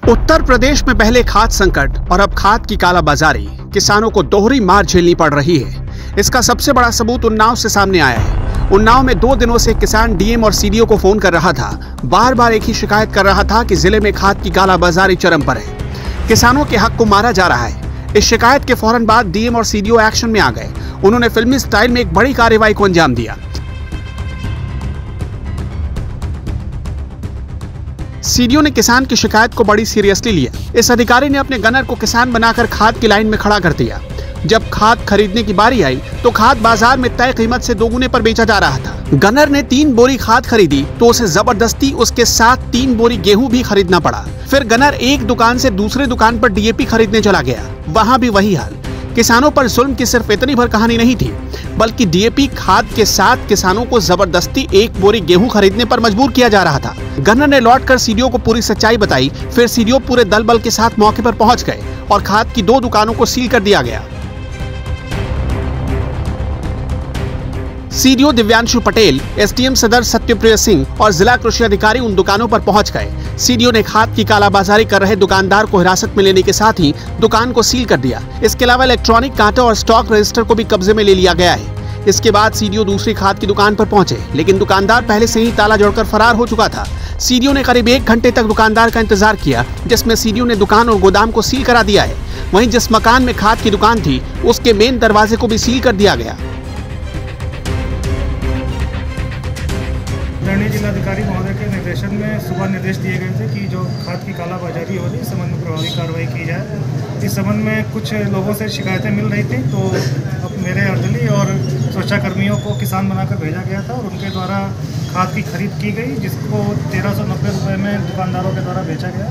उत्तर प्रदेश में पहले खाद संकट और अब खाद की कालाबाजारी किसानों को दोहरी मार झेलनी पड़ रही है। इसका सबसे बड़ा सबूत उन्नाव से सामने आया है। उन्नाव में 2 दिनों से किसान डीएम और सीडीओ को फोन कर रहा था। बार बार एक ही शिकायत कर रहा था कि जिले में खाद की कालाबाजारी चरम पर है, किसानों के हक को मारा जा रहा है। इस शिकायत के फौरन बाद डीएम और सीडीओ एक्शन में आ गए। उन्होंने फिल्मी स्टाइल में एक बड़ी कार्रवाई को अंजाम दिया। सीडीओ ने किसान की शिकायत को बड़ी सीरियसली लिया। इस अधिकारी ने अपने गनर को किसान बनाकर खाद की लाइन में खड़ा कर दिया। जब खाद खरीदने की बारी आई तो खाद बाजार में तय कीमत से 2 गुने पर बेचा जा रहा था। गनर ने 3 बोरी खाद खरीदी तो उसे जबरदस्ती उसके साथ 3 बोरी गेहूं भी खरीदना पड़ा। फिर गनर एक दुकान से दूसरे दुकान पर डीएपी खरीदने चला गया, वहां भी वही हाल। किसानों पर जुल्म की सिर्फ इतनी भर कहानी नहीं थी, बल्कि डीएपी खाद के साथ किसानों को जबरदस्ती 1 बोरी गेहूं खरीदने पर मजबूर किया जा रहा था। गन्नर ने लौटकर सीडीओ को पूरी सच्चाई बताई। फिर सीडीओ पूरे दल बल के साथ मौके पर पहुंच गए और खाद की 2 दुकानों को सील कर दिया गया। सीडीओ दिव्यांशु पटेल, एसडीएम सदर सत्यप्रिय सिंह और जिला कृषि अधिकारी उन दुकानों पर पहुंच गए। सीडीओ ने खाद की कालाबाजारी कर रहे दुकानदार को हिरासत में लेने के साथ ही दुकान को सील कर दिया। इसके अलावा इलेक्ट्रॉनिक कांटा और स्टॉक रजिस्टर को भी कब्जे में ले लिया गया है। इसके बाद सीडीओ दूसरी खाद की दुकान पर पहुंचे, लेकिन दुकानदार पहले से ही ताला जोड़कर फरार हो चुका था। सीडीओ ने करीब 1 घंटे तक दुकानदार का इंतजार किया, जिसमें सीडीओ ने दुकान और गोदाम को सील करा दिया है। वहीं जिस मकान में खाद की दुकान थी उसके मेन दरवाजे को भी सील कर दिया गया। जिलाधिकारी महोदय के निर्देशन में सुबह निर्देश दिए गए थे कि जो खाद की कालाबाजारी हो रही है इस संबंध में प्रभावी कार्रवाई की जाए। इस संबंध में कुछ लोगों से शिकायतें मिल रही थी, तो अब मेरे अर्दली और सुरक्षा कर्मियों को किसान बनाकर भेजा गया था और उनके द्वारा खाद की खरीद की गई, जिसको 1390 रुपये में दुकानदारों के द्वारा बेचा गया।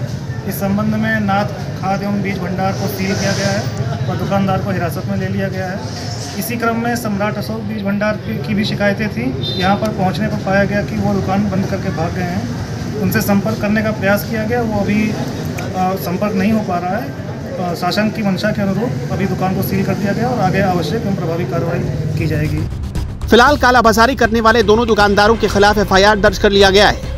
इस संबंध में नाथ खाद एवं बीज भंडार को सील किया गया है और दुकानदार को हिरासत में ले लिया गया है। इसी क्रम में सम्राट अशोक बीज भंडार की भी शिकायतें थी। यहाँ पर पहुँचने पर पाया गया कि वो दुकान बंद करके भाग गए हैं। उनसे संपर्क करने का प्रयास किया गया, वो अभी संपर्क नहीं हो पा रहा है। शासन की मंशा के अनुरूप अभी दुकान को सील कर दिया गया और आगे आवश्यक एवं प्रभावी कार्रवाई की जाएगी। फिलहाल कालाबाजारी करने वाले दोनों दुकानदारों के खिलाफ एफआईआर दर्ज कर लिया गया है।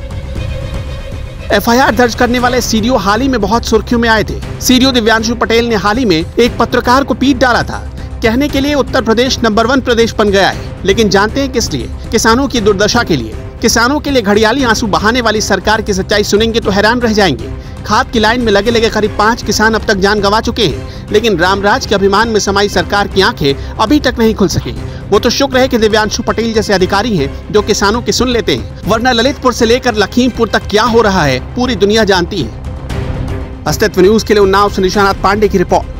एफआईआर दर्ज करने वाले सीडीओ हाल ही में बहुत सुर्खियों में आए थे। सीडीओ दिव्यांशु पटेल ने हाल ही में एक पत्रकार को पीट डाला था। कहने के लिए उत्तर प्रदेश नंबर 1 प्रदेश बन गया है, लेकिन जानते हैं किस लिए? किसानों की दुर्दशा के लिए। किसानों के लिए घड़ियाली आंसू बहाने वाली सरकार की सच्चाई सुनेंगे तो हैरान रह जाएंगे। खाद की लाइन में लगे करीब 5 किसान अब तक जान गंवा चुके हैं, लेकिन रामराज के अभिमान में समाई सरकार की आंखें अभी तक नहीं खुल सकी। वो तो शुक्र है कि दिव्यांशु पटेल जैसे अधिकारी हैं जो किसानों की सुन लेते हैं, वरना ललितपुर से लेकर लखीमपुर तक क्या हो रहा है पूरी दुनिया जानती है। अस्तित्व न्यूज के लिए उन्नाव से निशानाथ पांडे की रिपोर्ट।